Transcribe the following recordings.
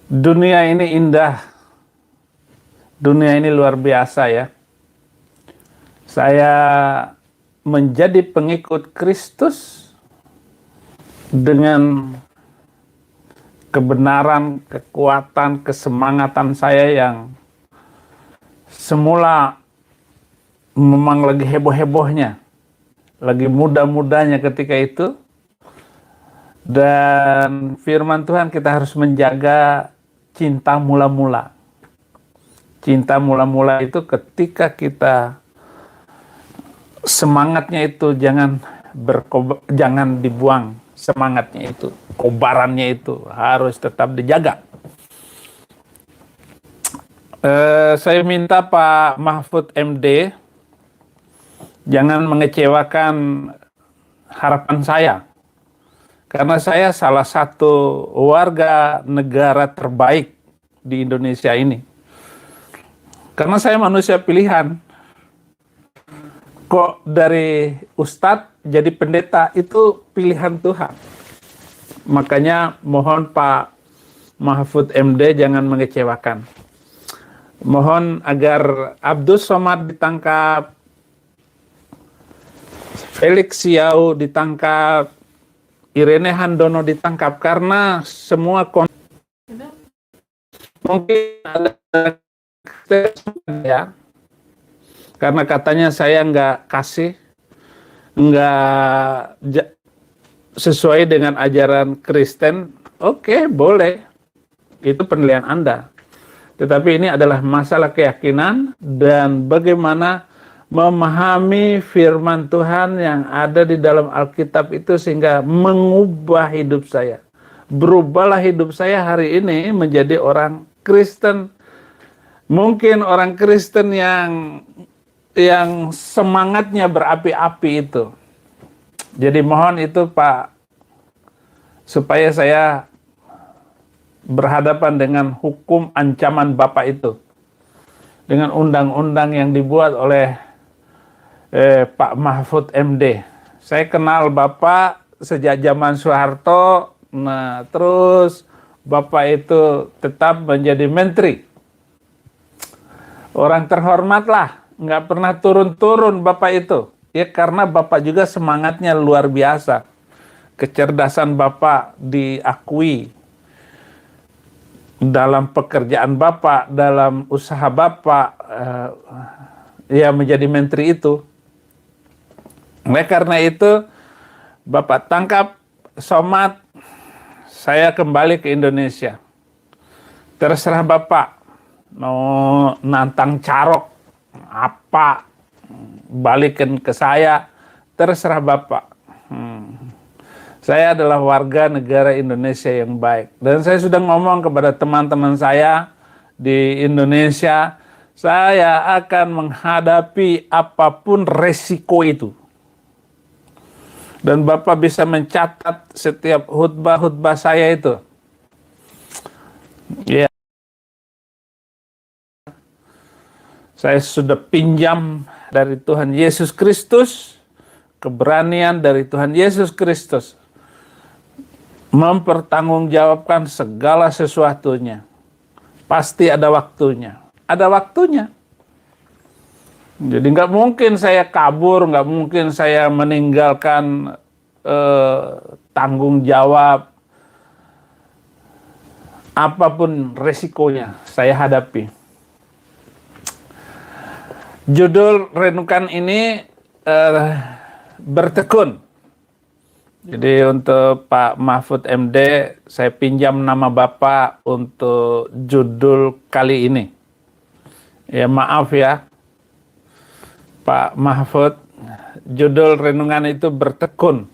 Dunia ini indah, dunia ini luar biasa ya. Saya menjadi pengikut Kristus dengan kebenaran, kekuatan, kesemangatan saya yang semula memang lagi heboh-hebohnya, lagi muda-mudanya ketika itu. Dan firman Tuhan kita harus menjaga cinta mula-mula. Cinta mula-mula itu ketika kita semangatnya itu jangan dibuang, semangatnya itu, kobarannya itu harus tetap dijaga. Saya minta Pak Mahfud MD jangan mengecewakan harapan saya, karena saya salah satu warga negara terbaik di Indonesia ini. Karena saya manusia pilihan. Kok dari ustadz jadi pendeta itu pilihan Tuhan. Makanya mohon Pak Mahfud MD jangan mengecewakan. Mohon agar Abdus Somad ditangkap, Felix Siau ditangkap, Irene Handono ditangkap, karena semua mungkin ada ya, karena katanya saya nggak sesuai dengan ajaran Kristen. Oke, boleh, itu penilaian Anda. Tetapi ini adalah masalah keyakinan dan bagaimana memahami firman Tuhan yang ada di dalam Alkitab itu sehingga mengubah hidup saya. Berubahlah hidup saya hari ini menjadi orang Kristen. Mungkin orang Kristen yang semangatnya berapi-api itu. Jadi mohon itu Pak, supaya saya berhadapan dengan hukum ancaman Bapak itu. Dengan undang-undang yang dibuat oleh Pak Mahfud MD. Saya kenal Bapak sejak zaman Soeharto. Nah, terus Bapak itu tetap menjadi menteri. Orang terhormat lah, nggak pernah turun-turun Bapak itu. Ya karena Bapak juga semangatnya luar biasa. Kecerdasan Bapak diakui dalam pekerjaan Bapak, dalam usaha Bapak, ya menjadi menteri itu. Oleh karena itu, Bapak tangkap Somad, saya kembali ke Indonesia. Terserah Bapak, mau nantang Carok, apa, balikin ke saya, terserah Bapak. Saya adalah warga negara Indonesia yang baik. Dan saya sudah ngomong kepada teman-teman saya di Indonesia, saya akan menghadapi apapun resiko itu. Dan Bapak bisa mencatat setiap khutbah-khutbah saya itu. Ya. Saya sudah pinjam dari Tuhan Yesus Kristus, keberanian dari Tuhan Yesus Kristus, mempertanggungjawabkan segala sesuatunya. Pasti ada waktunya. Ada waktunya. Jadi nggak mungkin saya kabur, nggak mungkin saya meninggalkan tanggung jawab. Apapun resikonya saya hadapi. Judul renungan ini bertekun. Jadi untuk Pak Mahfud MD, saya pinjam nama Bapak untuk judul kali ini. Ya maaf ya, Pak Mahfud, judul renungan itu bertekun.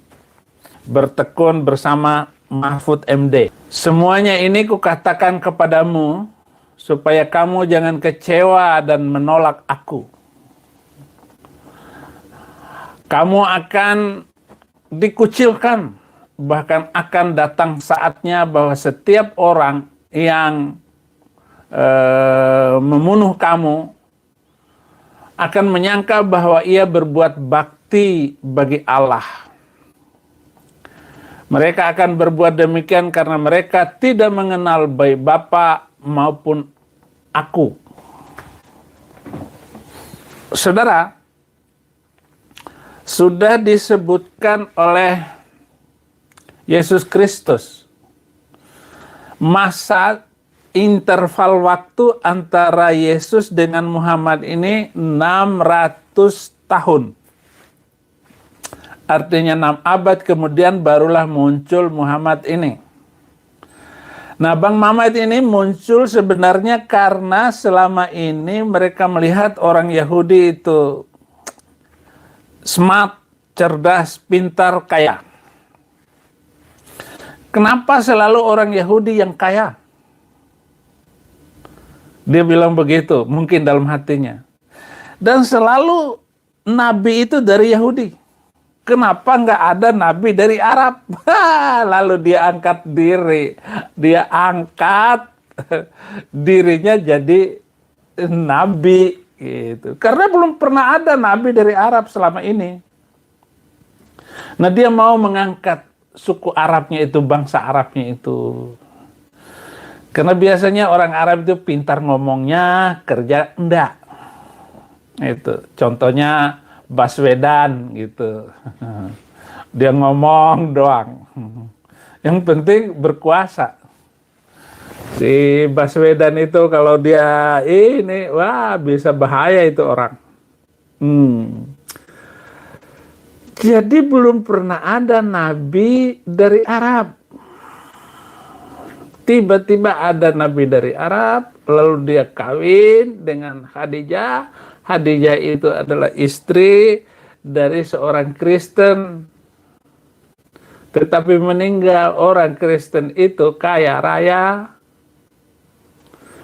Bertekun bersama Mahfud MD. Semuanya ini kukatakan kepadamu, supaya kamu jangan kecewa dan menolak aku. Kamu akan dikucilkan, bahkan akan datang saatnya bahwa setiap orang yang membunuh kamu akan menyangka bahwa ia berbuat bakti bagi Allah. Mereka akan berbuat demikian karena mereka tidak mengenal baik Bapa maupun aku. Saudara, sudah disebutkan oleh Yesus Kristus masa interval waktu antara Yesus dengan Muhammad ini 600 tahun. Artinya 6 abad kemudian barulah muncul Muhammad ini. Nah, Bang Mamat ini muncul sebenarnya karena selama ini mereka melihat orang Yahudi itu smart, cerdas, pintar, kaya. Kenapa selalu orang Yahudi yang kaya? Dia bilang begitu, mungkin dalam hatinya. Dan selalu nabi itu dari Yahudi. Kenapa nggak ada nabi dari Arab? Lalu dia angkat diri. Dia angkat dirinya jadi nabi. Gitu. Karena belum pernah ada nabi dari Arab selama ini. Nah, dia mau mengangkat suku Arabnya itu, bangsa Arabnya itu. Karena biasanya orang Arab itu pintar ngomongnya, kerja enggak. Itu contohnya Baswedan gitu. Dia ngomong doang. Yang penting berkuasa. Si Baswedan itu kalau dia ini, wah bisa bahaya itu orang. Jadi belum pernah ada nabi dari Arab. Tiba-tiba ada nabi dari Arab, lalu dia kawin dengan Khadijah. Khadijah itu adalah istri dari seorang Kristen. Tetapi meninggal orang Kristen itu kaya raya.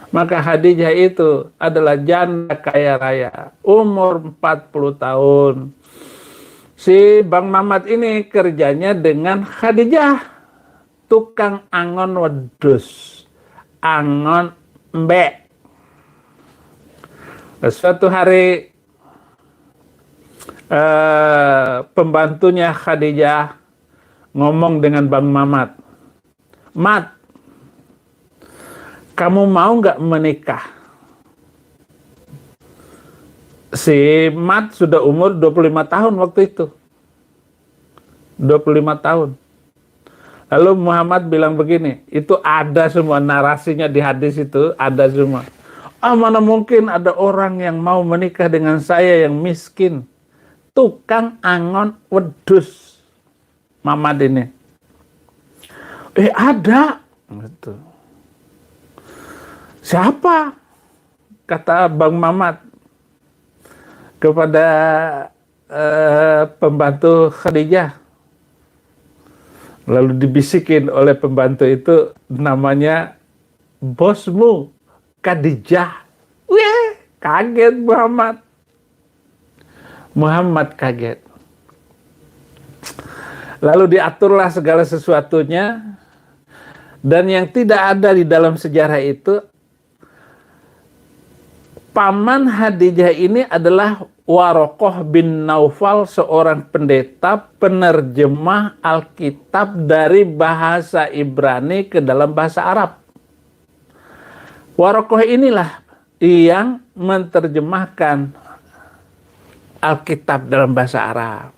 Maka Khadijah itu adalah janda kaya raya. Umur 40 tahun. Si Bang Mamat ini kerjanya dengan Khadijah. Tukang angon wedus. Angon mbek. Suatu hari pembantunya Khadijah ngomong dengan Bang Mamat. Mat, kamu mau nggak menikah? Si Mat sudah umur 25 tahun waktu itu. 25 tahun. Lalu Muhammad bilang begini, itu ada semua narasinya di hadis itu, ada semua. Mana mungkin ada orang yang mau menikah dengan saya yang miskin. Tukang angon wedus. Muhammad ini. Ada. Gitu. Siapa? Kata Bang Mamat kepada pembantu Khadijah. Lalu dibisikin oleh pembantu itu, namanya bosmu Khadijah. Wih, kaget Muhammad. Muhammad kaget. Lalu diaturlah segala sesuatunya. Dan yang tidak ada di dalam sejarah itu, paman Khadijah ini adalah Warokoh bin Naufal, seorang pendeta penerjemah Alkitab dari bahasa Ibrani ke dalam bahasa Arab. Warokoh inilah yang menerjemahkan Alkitab dalam bahasa Arab.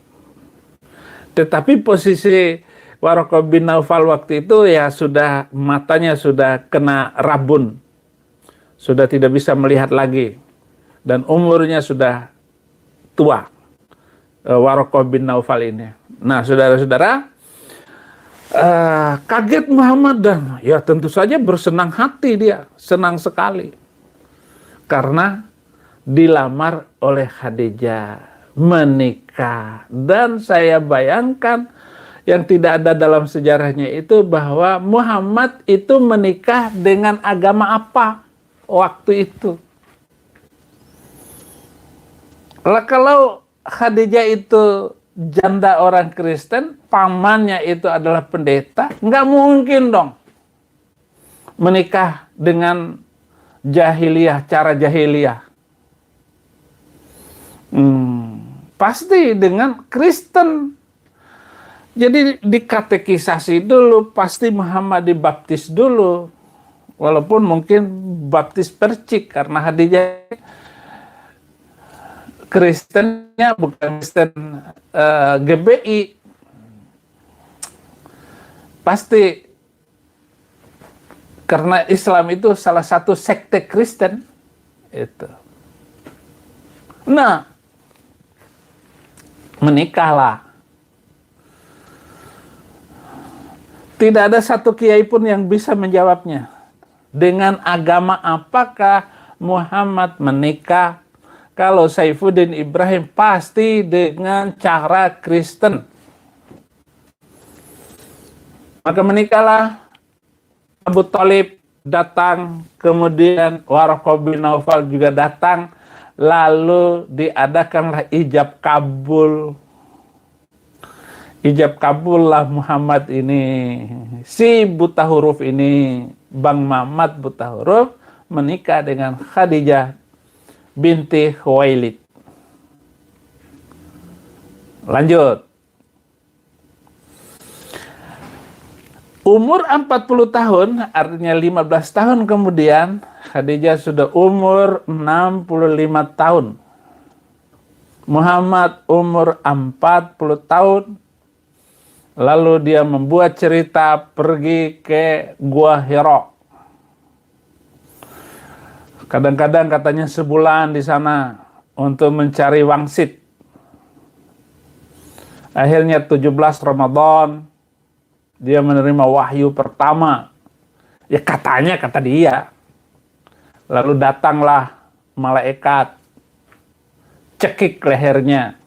Tetapi posisi Warokoh bin Naufal waktu itu ya sudah, matanya sudah kena rabun. Sudah tidak bisa melihat lagi. Dan umurnya sudah tua, Warokoh bin Naufal ini. Nah, saudara-saudara, kaget Muhammad dan ya tentu saja bersenang hati dia, senang sekali. Karena dilamar oleh Khadijah, menikah. Dan saya bayangkan yang tidak ada dalam sejarahnya itu bahwa Muhammad itu menikah dengan agama apa waktu itu. Kalau Khadijah itu janda orang Kristen, pamannya itu adalah pendeta, nggak mungkin dong menikah dengan jahiliyah, cara jahiliyah. Pasti dengan Kristen. Jadi dikatekisasi dulu, pasti Muhammad dibaptis dulu. Walaupun mungkin baptis percik, karena Khadijah Kristennya bukan Kristen GBI. Pasti karena Islam itu salah satu sekte Kristen. Itu. Nah, menikahlah. Tidak ada satu kiai pun yang bisa menjawabnya. Dengan agama apakah Muhammad menikah? Kalau Saifuddin Ibrahim pasti dengan cara Kristen. Maka menikahlah. Abu Thalib datang, kemudian Waraqah bin Naufal juga datang, lalu diadakanlah ijab kabul. Ijab kabul lah Muhammad ini, si buta huruf ini, Bang Mamat buta huruf, menikah dengan Khadijah binti Khuwailid. Lanjut. Umur 40 tahun, artinya 15 tahun kemudian, Khadijah sudah umur 65 tahun. Muhammad umur 40 tahun. Lalu dia membuat cerita pergi ke Gua Hira. Kadang-kadang katanya sebulan di sana untuk mencari wangsit. Akhirnya 17 Ramadan dia menerima wahyu pertama. Ya katanya, kata dia. Lalu datanglah malaikat, cekik lehernya.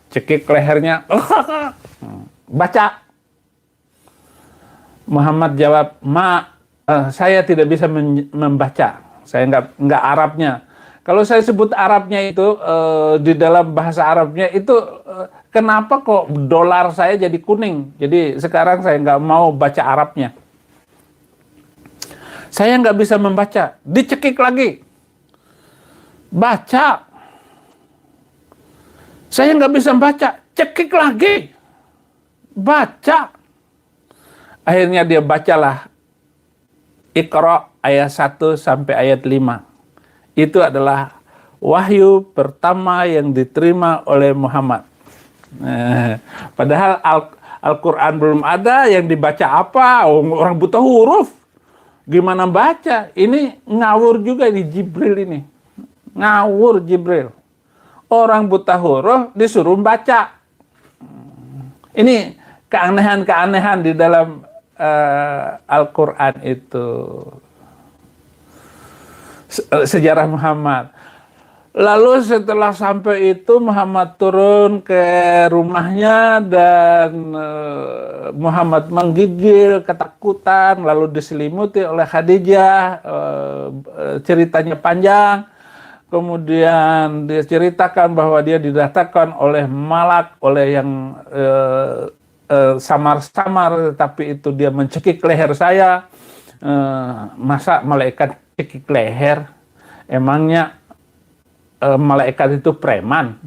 Cekik lehernya, baca. Muhammad jawab, saya tidak bisa membaca. Saya nggak Arabnya. Kalau saya sebut Arabnya itu, di dalam bahasa Arabnya itu, kenapa kok dolar saya jadi kuning? Jadi sekarang saya nggak mau baca Arabnya. Saya nggak bisa membaca. Dicekik lagi. Baca. Saya nggak bisa membaca. Cekik lagi. Baca. Akhirnya dia bacalah Iqra ayat 1 sampai ayat 5. Itu adalah wahyu pertama yang diterima oleh Muhammad. Padahal Al-Quran belum ada, yang dibaca apa? Orang buta huruf. Gimana baca? Ini ngawur juga ini Jibril ini. Ngawur Jibril. Orang buta huruf disuruh baca. Ini keanehan-keanehan di dalam Al-Quran itu. Sejarah Muhammad. Lalu setelah sampai itu Muhammad turun ke rumahnya dan Muhammad menggigil ketakutan, lalu diselimuti oleh Khadijah. Ceritanya panjang. Kemudian diceritakan bahwa dia didatangkan oleh malak, oleh yang samar-samar, tapi itu dia mencekik leher saya. Masa malaikat cekik leher? Emangnya malaikat itu preman?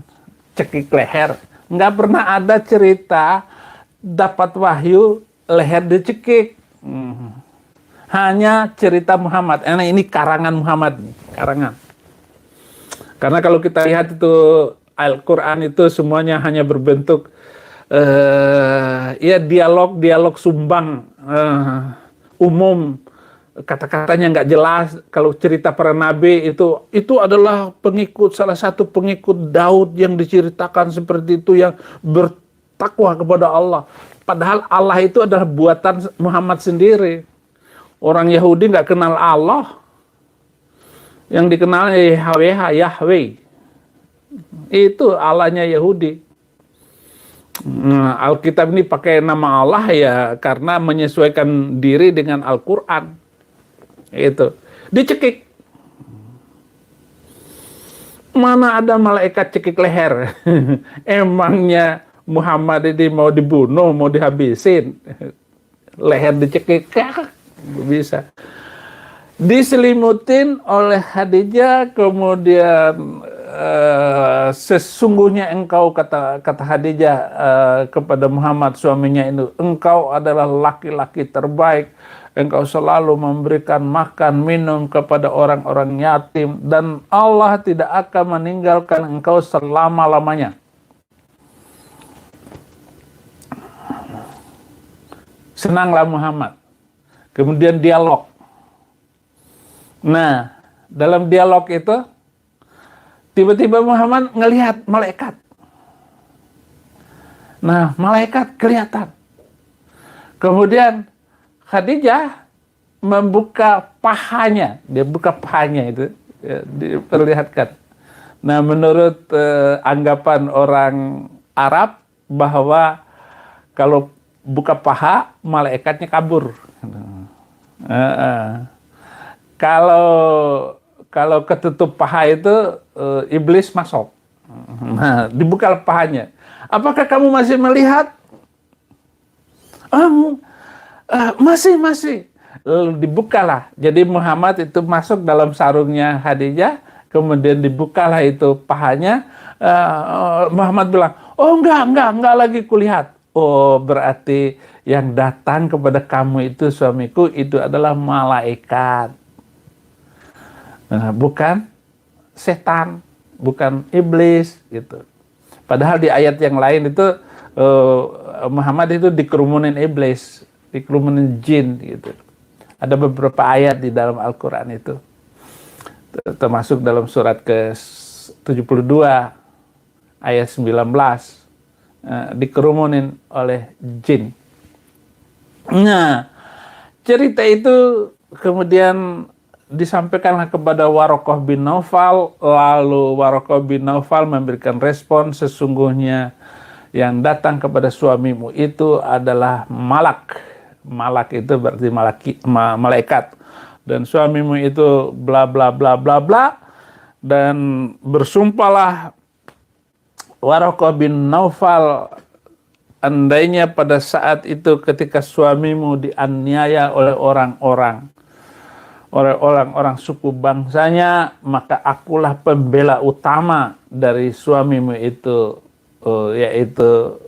Cekik leher? Nggak pernah ada cerita dapat wahyu leher dicekik. Hanya cerita Muhammad. Ini karangan Muhammad, karangan. Karena kalau kita lihat itu Al-Quran itu semuanya hanya berbentuk ya dialog sumbang, umum, kata-katanya nggak jelas. Kalau cerita para nabi itu adalah salah satu pengikut Daud yang diceritakan seperti itu, yang bertakwa kepada Allah. Padahal Allah itu adalah buatan Muhammad sendiri. Orang Yahudi nggak kenal Allah. Yang dikenal Yahweh. Itu Allahnya Yahudi. Alkitab ini pakai nama Allah ya karena menyesuaikan diri dengan Al-Quran. Itu dicekik. Mana ada malaikat cekik leher? Emangnya Muhammad ini mau dibunuh, mau dihabisin? Leher dicekik, bisa. Diselimutin oleh Khadijah, kemudian sesungguhnya engkau, kata Khadijah kepada Muhammad suaminya itu, engkau adalah laki-laki terbaik, engkau selalu memberikan makan minum kepada orang-orang yatim, dan Allah tidak akan meninggalkan engkau selama-lamanya. Senanglah Muhammad. Kemudian dialog. Nah, dalam dialog itu tiba-tiba Muhammad ngelihat malaikat. Nah, malaikat kelihatan. Kemudian Khadijah membuka pahanya. Dia buka pahanya itu, ya, diperlihatkan. Nah, menurut anggapan orang Arab bahwa kalau buka paha, malaikatnya kabur. Kalau ketutup paha itu iblis masuk. Nah, dibuka pahanya. Apakah kamu masih melihat? Masih. Lalu dibukalah. Jadi Muhammad itu masuk dalam sarungnya Khadijah, kemudian dibukalah itu pahanya. Muhammad bilang, oh enggak lagi kulihat. Oh, berarti yang datang kepada kamu itu, suamiku, itu adalah malaikat. Nah, bukan setan, bukan iblis gitu. Padahal di ayat yang lain itu Muhammad itu dikerumunin iblis, dikerumunin jin gitu. Ada beberapa ayat di dalam Al-Quran itu, termasuk dalam surat ke-72 ayat 19, dikerumunin oleh jin. Nah, cerita itu kemudian disampaikanlah kepada Waraqah bin Naufal, lalu Waraqah bin Naufal memberikan respon, sesungguhnya yang datang kepada suamimu itu adalah malak. Malak itu berarti malaikat. Dan suamimu itu bla bla bla bla bla. Dan bersumpahlah Waraqah bin Naufal, andainya pada saat itu ketika suamimu dianiaya oleh orang-orang suku bangsanya, maka akulah pembela utama dari suamimu itu, yaitu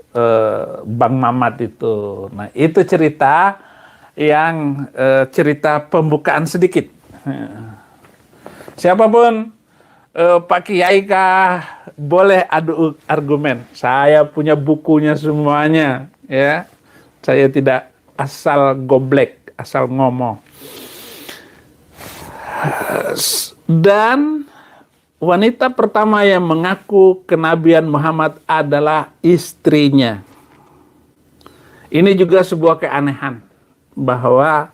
Bang Mamat itu. Nah, itu cerita yang cerita pembukaan sedikit. Siapapun, Pak Kiai kah, boleh adu argumen. Saya punya bukunya semuanya, ya. Saya tidak asal goblek, asal ngomong. Dan wanita pertama yang mengaku kenabian Muhammad adalah istrinya. Ini juga sebuah keanehan bahwa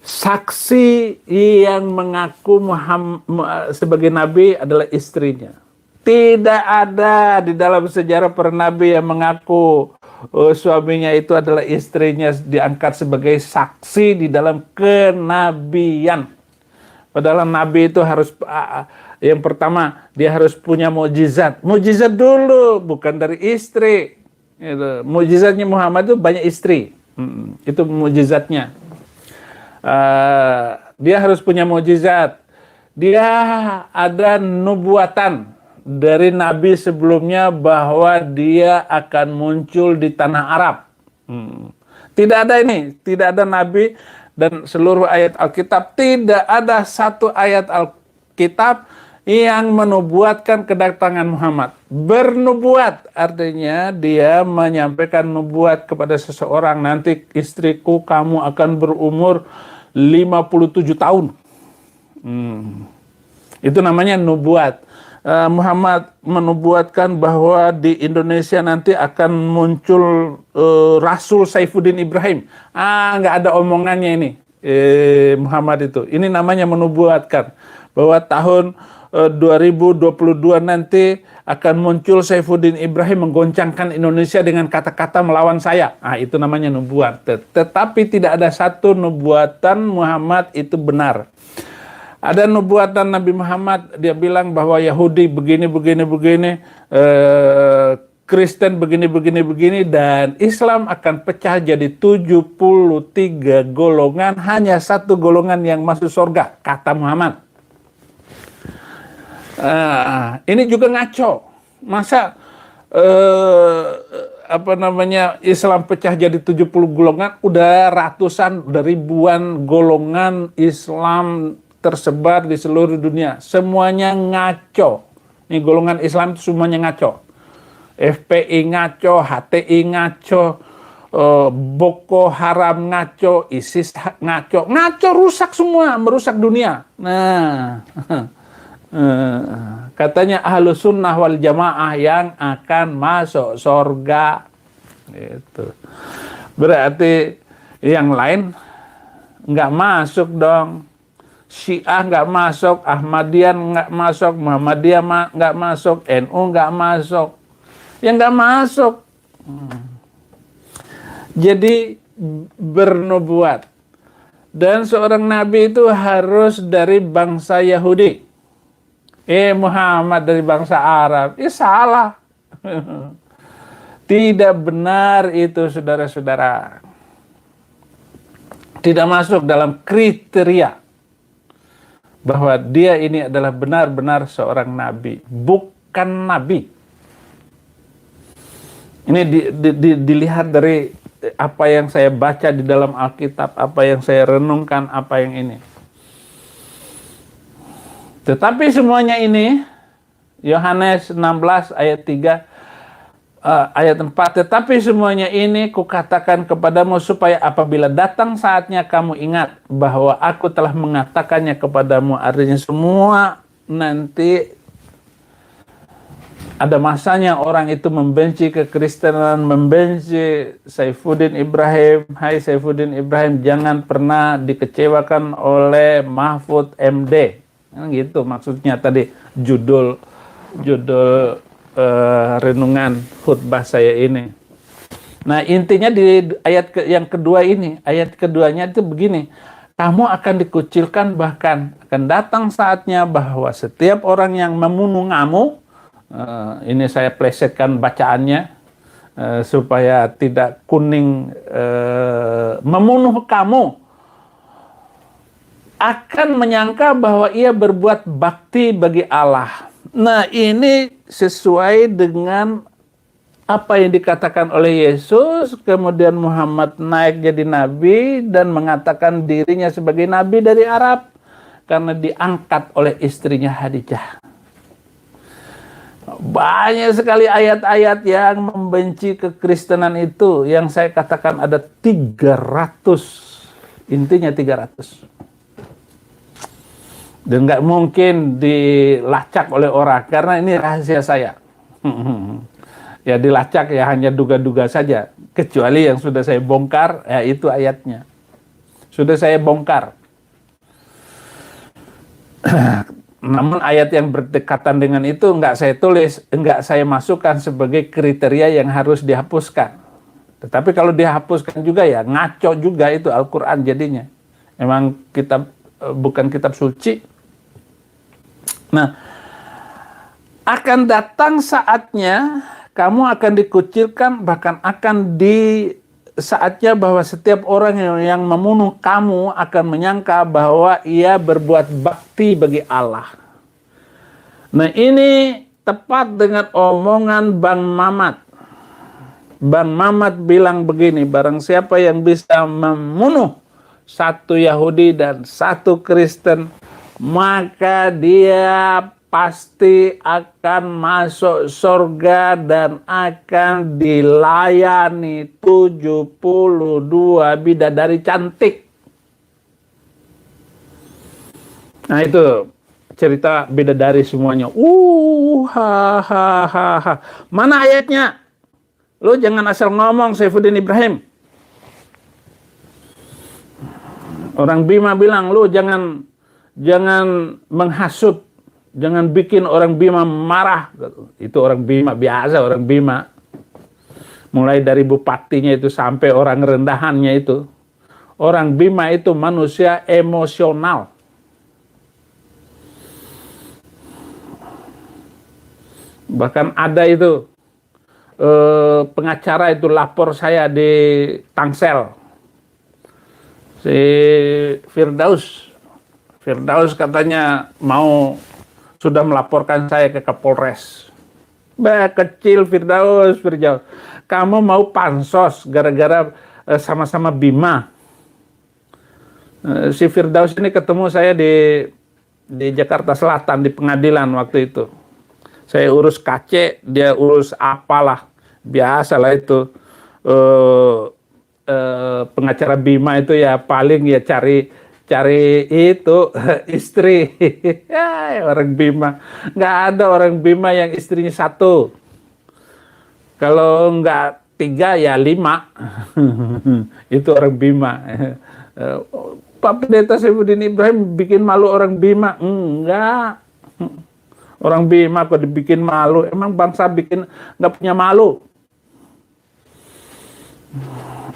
saksi yang mengaku Muhammad sebagai nabi adalah istrinya. Tidak ada di dalam sejarah para nabi yang mengaku suaminya itu adalah istrinya diangkat sebagai saksi di dalam kenabian. Padahal nabi itu harus, yang pertama dia harus punya mukjizat. Mukjizat dulu, bukan dari istri. Mukjizatnya Muhammad itu banyak istri. Itu mukjizatnya. Dia harus punya mukjizat. Dia ada nubuatan dari nabi sebelumnya bahwa dia akan muncul di tanah Arab. Tidak ada ini, tidak ada nabi dan seluruh ayat Alkitab, tidak ada satu ayat Alkitab yang menubuatkan kedatangan Muhammad. Bernubuat artinya dia menyampaikan nubuat kepada seseorang, nanti istriku kamu akan berumur 57 tahun. Itu namanya nubuat. Muhammad menubuatkan bahwa di Indonesia nanti akan muncul Rasul Saifuddin Ibrahim. Nggak ada omongannya ini, Muhammad itu. Ini namanya menubuatkan bahwa tahun 2022 nanti akan muncul Saifuddin Ibrahim menggoncangkan Indonesia dengan kata-kata melawan saya. Itu namanya nubuat. Tetapi tidak ada satu nubuatan Muhammad itu benar. Ada nubuatan Nabi Muhammad, dia bilang bahwa Yahudi begini, Kristen begini, dan Islam akan pecah jadi 73 golongan, hanya satu golongan yang masuk surga, kata Muhammad. Ini juga ngaco. Masa Islam pecah jadi 70 golongan, udah ratusan, udah ribuan golongan Islam tersebar di seluruh dunia. Semuanya ngaco. Ini golongan Islam itu semuanya ngaco. FPI ngaco, HTI ngaco, Boko Haram ngaco, ISIS ngaco. Ngaco rusak semua, merusak dunia. Nah, katanya Ahlus Sunnah wal Jamaah yang akan masuk surga. Itu berarti yang lain nggak masuk dong. Syiah nggak masuk, Ahmadiyah nggak masuk, Muhammadiyah nggak masuk, NU nggak masuk. Yang nggak masuk. Jadi bernubuat. Dan seorang nabi itu harus dari bangsa Yahudi. Muhammad dari bangsa Arab. Salah. Tidak benar itu, saudara-saudara. Tidak masuk dalam kriteria bahwa dia ini adalah benar-benar seorang nabi. Bukan nabi. Ini dilihat dari apa yang saya baca di dalam Alkitab, apa yang saya renungkan, apa yang ini. Tetapi semuanya ini, Yohanes 16 ayat 3, ayat 4, tetapi semuanya ini kukatakan kepadamu supaya apabila datang saatnya kamu ingat bahwa aku telah mengatakannya kepadamu. Artinya semua nanti ada masanya orang itu membenci kekristenan, membenci Saifuddin Ibrahim. Hai Saifuddin Ibrahim, jangan pernah dikecewakan oleh Mahfud MD. Gitu maksudnya tadi judul renungan khutbah saya ini. Nah, intinya di ayat yang kedua ini, ayat keduanya itu begini. Kamu akan dikucilkan, bahkan akan datang saatnya bahwa setiap orang yang membunuh kamu, ini saya plesetkan bacaannya supaya tidak kuning, membunuh kamu akan menyangka bahwa ia berbuat bakti bagi Allah. Nah, ini sesuai dengan apa yang dikatakan oleh Yesus. Kemudian Muhammad naik jadi nabi dan mengatakan dirinya sebagai nabi dari Arab karena diangkat oleh istrinya Khadijah. Banyak sekali ayat-ayat yang membenci kekristenan itu, yang saya katakan ada 300, intinya 300. Dan nggak mungkin dilacak oleh orang, karena ini rahasia saya. Ya dilacak ya hanya duga-duga saja. Kecuali yang sudah saya bongkar, ya itu ayatnya. Sudah saya bongkar. Namun ayat yang berdekatan dengan itu nggak saya tulis, nggak saya masukkan sebagai kriteria yang harus dihapuskan. Tetapi kalau dihapuskan juga ya ngaco juga itu Al-Quran jadinya. Memang kitab, bukan kitab suci. Nah, akan datang saatnya kamu akan dikucilkan, bahkan akan di saatnya bahwa setiap orang yang membunuh kamu akan menyangka bahwa ia berbuat bakti bagi Allah. Nah, ini tepat dengan omongan Bang Mamat. Bang Mamat bilang begini, barang siapa yang bisa membunuh satu Yahudi dan satu Kristen, maka dia pasti akan masuk surga dan akan dilayani 72 bidadari cantik. Nah, itu cerita bidadari semuanya. Mana ayatnya? Lo jangan asal ngomong, Saifuddin Ibrahim. Orang Bima bilang, lo jangan menghasut, jangan bikin orang Bima marah. Itu orang Bima, biasa orang Bima. Mulai dari bupatinya itu sampai orang rendahannya itu. Orang Bima itu manusia emosional. Bahkan ada itu pengacara itu lapor saya di Tangsel. Si Firdaus katanya mau sudah melaporkan saya ke Kapolres. Kecil Firdaus. Kamu mau pansos gara-gara sama-sama Bima. Si Firdaus ini ketemu saya di Jakarta Selatan di pengadilan waktu itu. Saya urus KC, dia urus apalah, biasalah itu. Pengacara Bima itu ya paling ya cari itu istri. Orang Bima, nggak ada orang Bima yang istrinya satu. Kalau nggak 3 ya 5. Itu orang Bima. Pak Pendeta Saifuddin Ibrahim bikin malu orang Bima? Enggak. Orang Bima kok dibikin malu? Emang bangsa bikin nggak punya malu?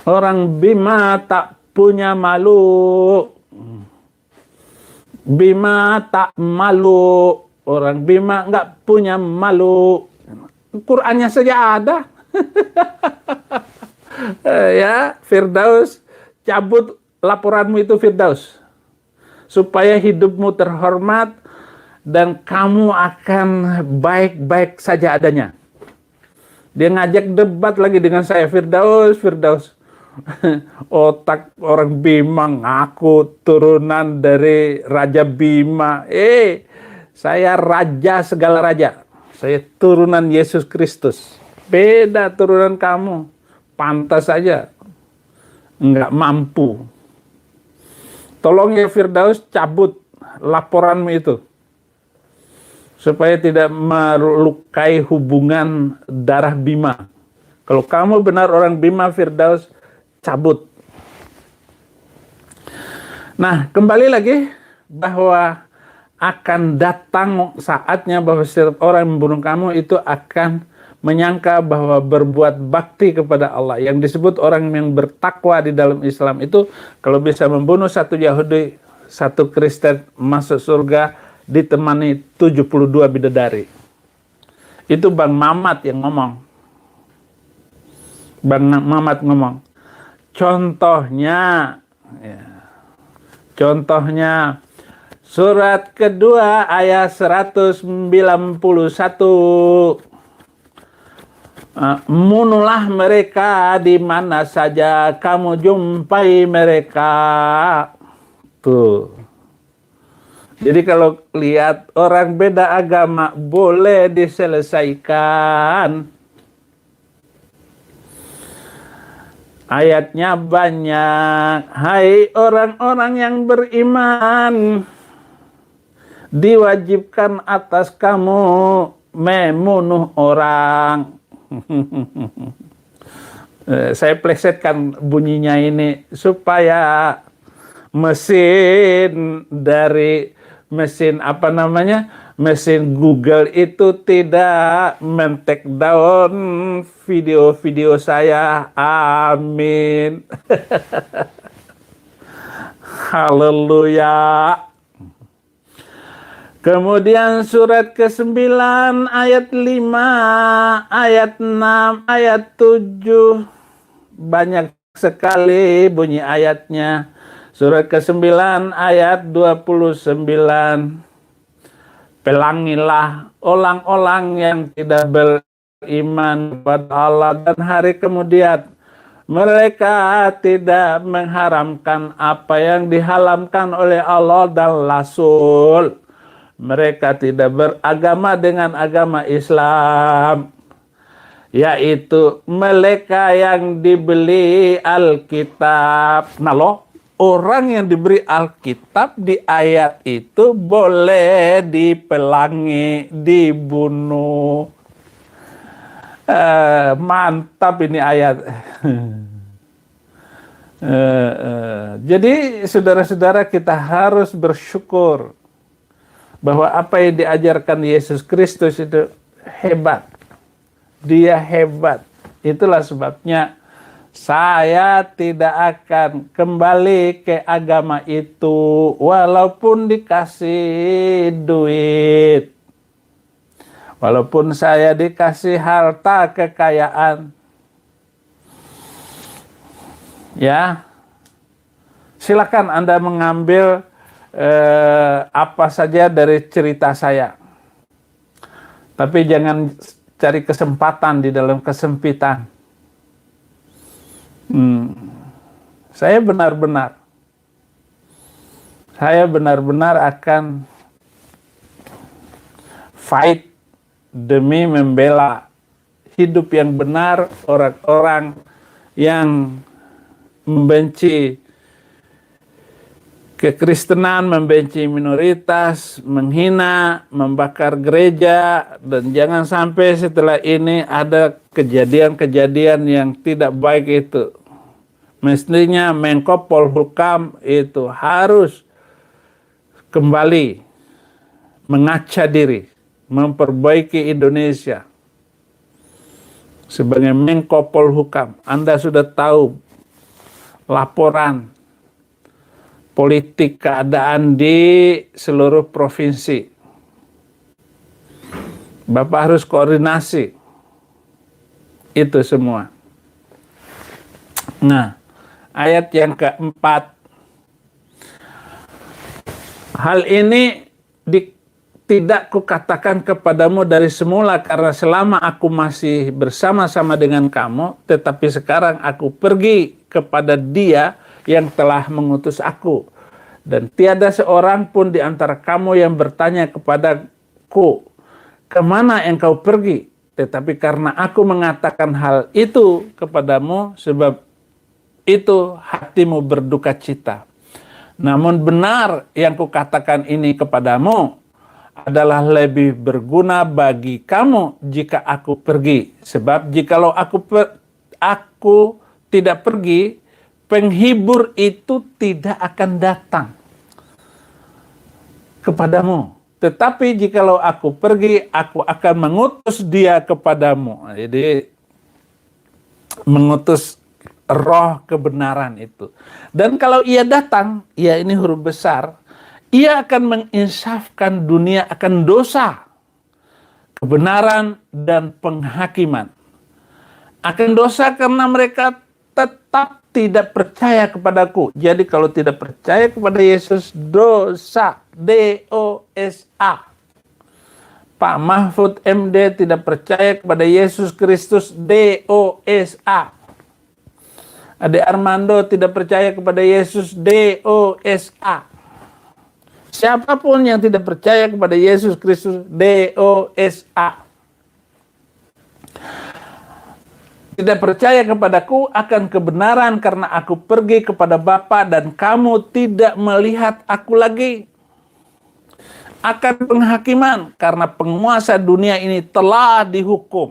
Orang Bima tak punya malu. Bima tak malu. Orang Bima nggak punya malu. Qurannya saja ada. Ya, Firdaus, cabut laporanmu itu Firdaus, supaya hidupmu terhormat dan kamu akan baik-baik saja adanya. Dia ngajak debat lagi dengan saya, Firdaus. Otak orang Bima ngaku turunan dari Raja Bima. Saya raja segala raja. Saya turunan Yesus Kristus. Beda turunan kamu. Pantas saja nggak mampu. Tolong ya Firdaus, cabut laporanmu itu. Supaya tidak melukai hubungan darah Bima. Kalau kamu benar orang Bima, Firdaus, cabut. Nah, kembali lagi bahwa akan datang saatnya bahwa setiap orang yang membunuh kamu itu akan menyangka bahwa berbuat bakti kepada Allah. Yang disebut orang yang bertakwa di dalam Islam itu kalau bisa membunuh satu Yahudi, satu Kristen masuk surga ditemani 72 bidadari. Itu Bang Mamat yang ngomong. Bang Mamat ngomong. Contohnya surat kedua ayat 191. Bunuhlah mereka di mana saja kamu jumpai mereka. Tuh. Jadi kalau lihat orang beda agama boleh diselesaikan. Ayatnya banyak. Hai orang-orang yang beriman, diwajibkan atas kamu membunuh orang. Saya plesetkan bunyinya ini supaya mesin Google itu tidak men-take down video-video saya. Amin. Haleluya. Kemudian surat ke-9 ayat 5, ayat 6, ayat 7. Banyak sekali bunyi ayatnya. Surat ke-9 ayat 29. Pelangilah orang-orang yang tidak beriman kepada Allah dan hari kemudian. Mereka tidak mengharamkan apa yang diharamkan oleh Allah dan Rasul. Mereka tidak beragama dengan agama Islam, yaitu mereka yang dibeli Alkitab. Nah loh, orang yang diberi Alkitab di ayat itu boleh dipelangi, dibunuh. Mantap ini ayat. Jadi saudara-saudara, kita harus bersyukur bahwa apa yang diajarkan Yesus Kristus itu hebat. Dia hebat. Itulah sebabnya saya tidak akan kembali ke agama itu walaupun dikasih duit. Walaupun saya dikasih harta kekayaan. Ya. Silakan Anda mengambil apa saja dari cerita saya. Tapi jangan cari kesempatan di dalam kesempitan. Saya benar-benar akan fight demi membela hidup yang benar orang-orang yang membenci kekristenan, membenci minoritas, menghina, membakar gereja, dan jangan sampai setelah ini ada kejadian-kejadian yang tidak baik itu. Mestinya Menko Polhukam itu harus kembali mengaca diri, memperbaiki Indonesia. Sebagai Menko Polhukam, Anda sudah tahu laporan politik keadaan di seluruh provinsi. Bapak harus koordinasi itu semua. Nah, ayat yang keempat. Hal ini tidak kukatakan kepadamu dari semula karena selama aku masih bersama-sama dengan kamu, tetapi sekarang aku pergi kepada Dia yang telah mengutus aku. Dan tiada seorang pun di antara kamu yang bertanya kepadaku, kemana engkau pergi? Tetapi karena aku mengatakan hal itu kepadamu, sebab itu hatimu berduka cita. Namun benar yang kukatakan ini kepadamu adalah lebih berguna bagi kamu jika aku pergi. Sebab jikalau aku tidak pergi, penghibur itu tidak akan datang kepadamu. Tetapi jikalau aku pergi, aku akan mengutus Dia kepadamu. Jadi mengutus roh kebenaran itu. Dan kalau Ia datang, ya ini huruf besar, Ia akan menginsafkan dunia akan dosa, kebenaran, dan penghakiman. Akan dosa karena mereka tetap tidak percaya kepadaku. Jadi kalau tidak percaya kepada Yesus, dosa. D-O-S-A. Pak Mahfud MD tidak percaya kepada Yesus Kristus. D-O-S-A. Ade Armando tidak percaya kepada Yesus. D-O-S-A. Siapapun yang tidak percaya kepada Yesus Kristus. D-O-S-A. Tidak percaya kepadaku akan kebenaran karena aku pergi kepada Bapa dan kamu tidak melihat aku lagi. Akan penghakiman karena penguasa dunia ini telah dihukum.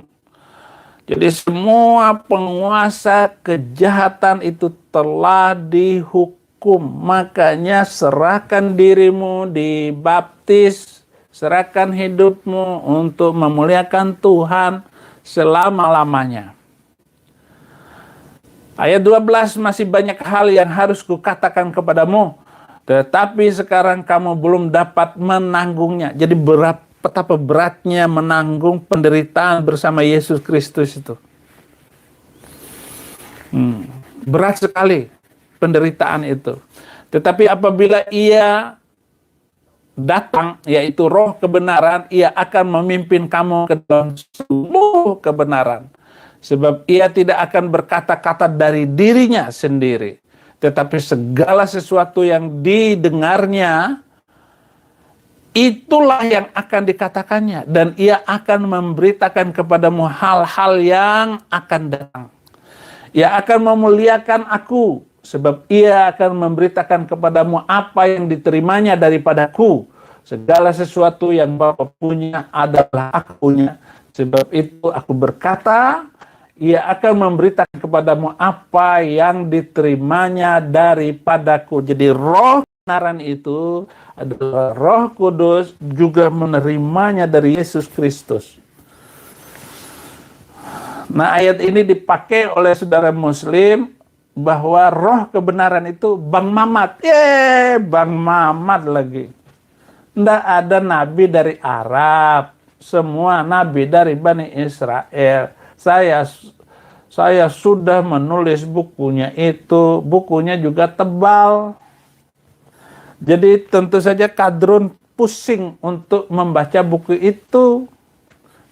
Jadi semua penguasa kejahatan itu telah dihukum. Makanya serahkan dirimu, dibaptis, serahkan hidupmu untuk memuliakan Tuhan selama-lamanya. Ayat 12, masih banyak hal yang harus kukatakan kepadamu, tetapi sekarang kamu belum dapat menanggungnya. Jadi betapa beratnya menanggung penderitaan bersama Yesus Kristus itu. Berat sekali penderitaan itu. Tetapi apabila Ia datang, yaitu roh kebenaran, Ia akan memimpin kamu ke dalam seluruh kebenaran. Sebab Ia tidak akan berkata-kata dari dirinya sendiri, tetapi segala sesuatu yang didengarnya, itulah yang akan dikatakannya. Dan Ia akan memberitakan kepadamu hal-hal yang akan datang. Ia akan memuliakan aku, sebab Ia akan memberitakan kepadamu apa yang diterimanya daripadaku. Segala sesuatu yang Bapa punya adalah aku punya. Sebab itu aku berkata, Ia akan memberitakan kepadamu apa yang diterimanya daripadaku. Jadi roh kebenaran itu adalah Roh Kudus, juga menerimanya dari Yesus Kristus. Nah, ayat ini dipakai oleh saudara muslim bahwa roh kebenaran itu Bang Mamat. Bang Mamat lagi. Tidak ada nabi dari Arab. Semua nabi dari Bani Israel. Saya sudah menulis bukunya itu. Bukunya juga tebal. Jadi tentu saja kadrun pusing untuk membaca buku itu.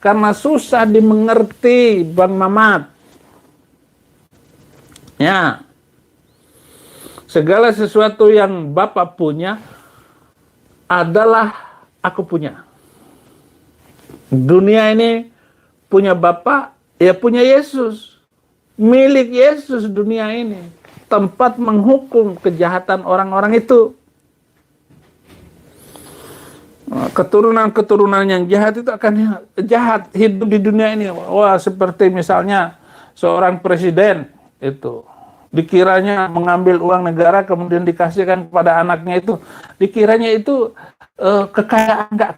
karena susah dimengerti, Bang Mamat. Ya, segala sesuatu yang Bapak punya adalah aku punya. Dunia ini punya Bapak, ya punya Yesus. Milik Yesus dunia ini. Tempat menghukum kejahatan orang-orang itu. Keturunan-keturunan yang jahat itu akan jahat hidup di dunia ini. Wah, seperti misalnya seorang presiden itu dikiranya mengambil uang negara kemudian dikasihkan kepada anaknya itu, dikiranya itu kekayaan enggak,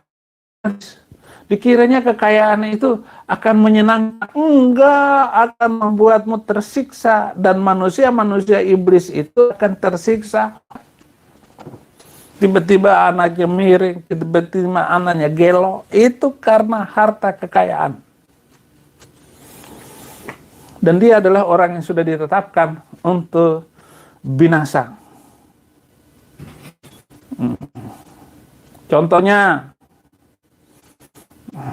dikiranya kekayaan itu akan menyenangkan, enggak, akan membuatmu tersiksa, dan manusia-manusia iblis itu akan tersiksa. Tiba-tiba anaknya miring, tiba-tiba anaknya gelo, itu karena harta kekayaan. Dan dia adalah orang yang sudah ditetapkan untuk binasa. Contohnya,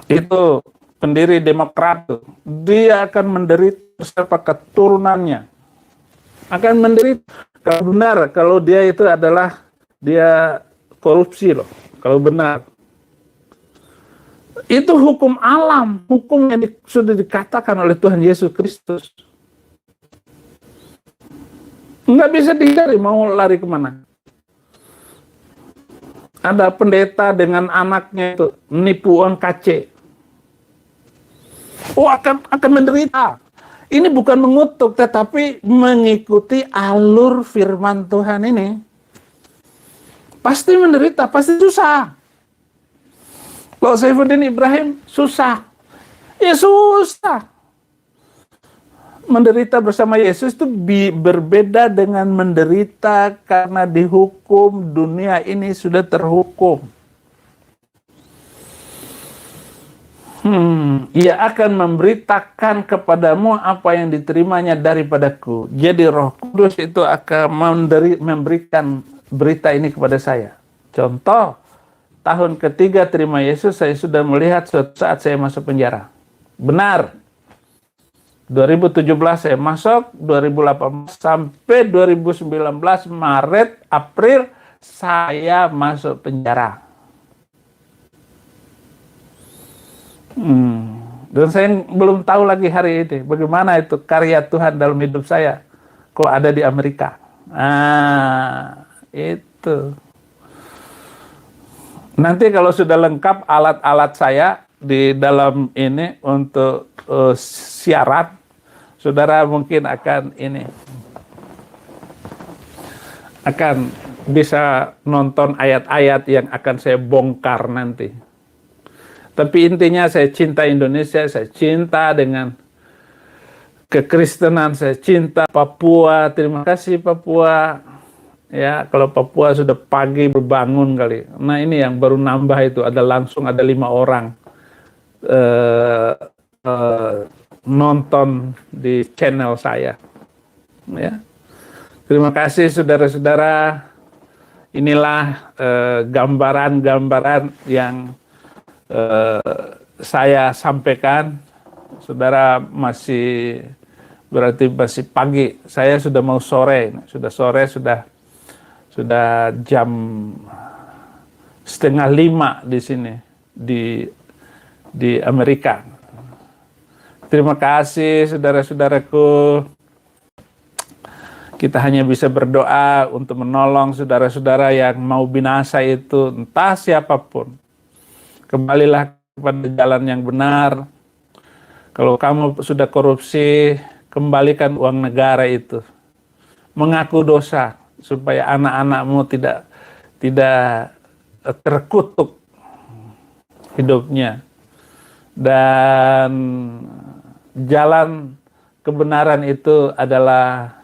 itu pendiri Demokrat, dia akan menderita beserta keturunannya. Akan menderita, kalau benar, kalau dia itu adalah dia korupsi loh, kalau benar. Itu hukum alam, hukum yang sudah dikatakan oleh Tuhan Yesus Kristus. Nggak bisa dihindari, mau lari kemana. Ada pendeta dengan anaknya itu menipu uang KC. Oh, akan menderita. Ini bukan mengutuk, tetapi mengikuti alur firman Tuhan ini. Pasti menderita, pasti susah. Kalau Saifuddin Ibrahim, susah. Ya susah. Menderita bersama Yesus itu berbeda dengan menderita karena dihukum. Dunia ini sudah terhukum. Ia akan memberitakan kepadamu apa yang diterimanya daripadaku. Jadi Roh Kudus itu akan memberikan berita ini kepada saya. Contoh, tahun ketiga terima Yesus, saya sudah melihat suatu saat saya masuk penjara. Benar. 2017 saya masuk, 2018 sampai 2019 Maret, April saya masuk penjara. Dan saya belum tahu lagi hari ini bagaimana itu karya Tuhan dalam hidup saya kok ada di Amerika. Itu. Nanti kalau sudah lengkap alat-alat saya di dalam ini untuk siaran, saudara mungkin akan bisa nonton ayat-ayat yang akan saya bongkar nanti. Tapi intinya saya cinta Indonesia, saya cinta dengan kekristenan, saya cinta Papua. Terima kasih Papua. Ya, kalau Papua sudah pagi berbangun kali. Nah, ini yang baru nambah itu, langsung ada 5 orang nonton di channel saya. Ya. Terima kasih saudara-saudara. Inilah gambaran-gambaran yang saya sampaikan. Saudara berarti masih pagi. Saya sudah mau sore. Sudah jam 4:30 di sini di Amerika. Terima kasih saudara-saudaraku. Kita hanya bisa berdoa untuk menolong saudara-saudara yang mau binasa itu, entah siapapun. Kembalilah kepada jalan yang benar. Kalau kamu sudah korupsi, kembalikan uang negara itu. Mengaku dosa supaya anak-anakmu tidak terkutuk hidupnya. Dan jalan kebenaran itu adalah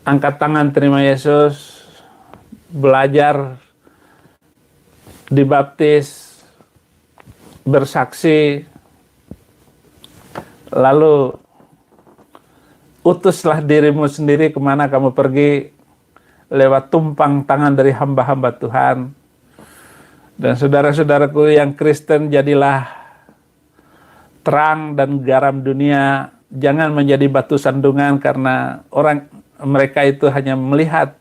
angkat tangan terima Yesus, belajar, dibaptis, bersaksi, lalu utuslah dirimu sendiri kemana kamu pergi lewat tumpang tangan dari hamba-hamba Tuhan. Dan saudara-saudaraku yang Kristen, jadilah terang dan garam dunia. Jangan menjadi batu sandungan karena mereka itu hanya melihat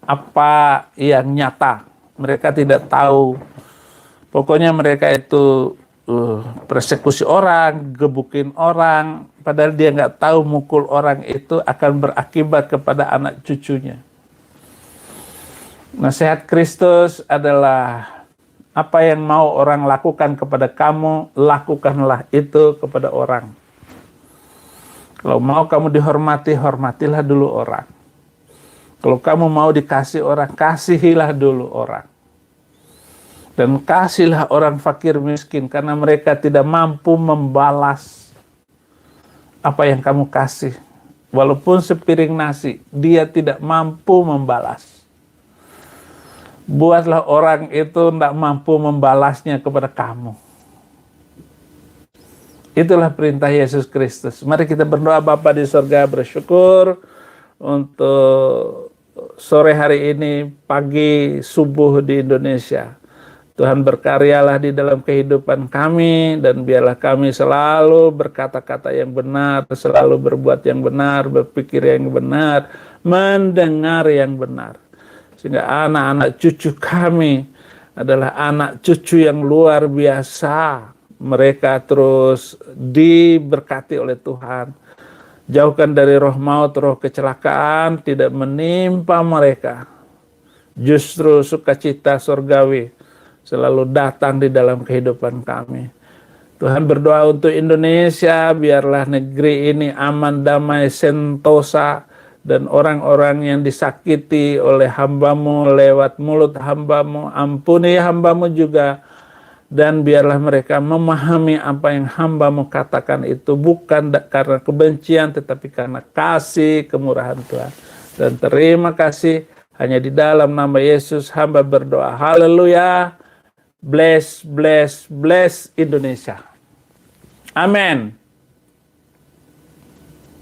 apa yang nyata. Mereka tidak tahu. Pokoknya mereka itu persekusi orang, gebukin orang, padahal dia nggak tahu mukul orang itu akan berakibat kepada anak cucunya. Nasihat Kristus adalah apa yang mau orang lakukan kepada kamu, lakukanlah itu kepada orang. Kalau mau kamu dihormati, hormatilah dulu orang. Kalau kamu mau dikasih orang, kasihilah dulu orang. Dan kasihlah orang fakir miskin, karena mereka tidak mampu membalas apa yang kamu kasih. Walaupun sepiring nasi, dia tidak mampu membalas. Buatlah orang itu tidak mampu membalasnya kepada kamu. Itulah perintah Yesus Kristus. Mari kita berdoa. Bapa di surga, bersyukur untuk sore hari ini, pagi subuh di Indonesia. Tuhan berkaryalah di dalam kehidupan kami, dan biarlah kami selalu berkata-kata yang benar, selalu berbuat yang benar, berpikir yang benar, mendengar yang benar. Sehingga anak-anak cucu kami adalah anak cucu yang luar biasa. Mereka terus diberkati oleh Tuhan. Jauhkan dari roh maut, roh kecelakaan, tidak menimpa mereka. Justru sukacita surgawi selalu datang di dalam kehidupan kami. Tuhan, berdoa untuk Indonesia, biarlah negeri ini aman, damai, sentosa, dan orang-orang yang disakiti oleh hamba-Mu lewat mulut hamba-Mu, ampuni hamba-Mu juga. Dan biarlah mereka memahami apa yang hamba-Mu katakan itu bukan karena kebencian, tetapi karena kasih, kemurahan Tuhan. Dan terima kasih, hanya di dalam nama Yesus hamba berdoa. Haleluya. Bless, bless, bless Indonesia. Amin.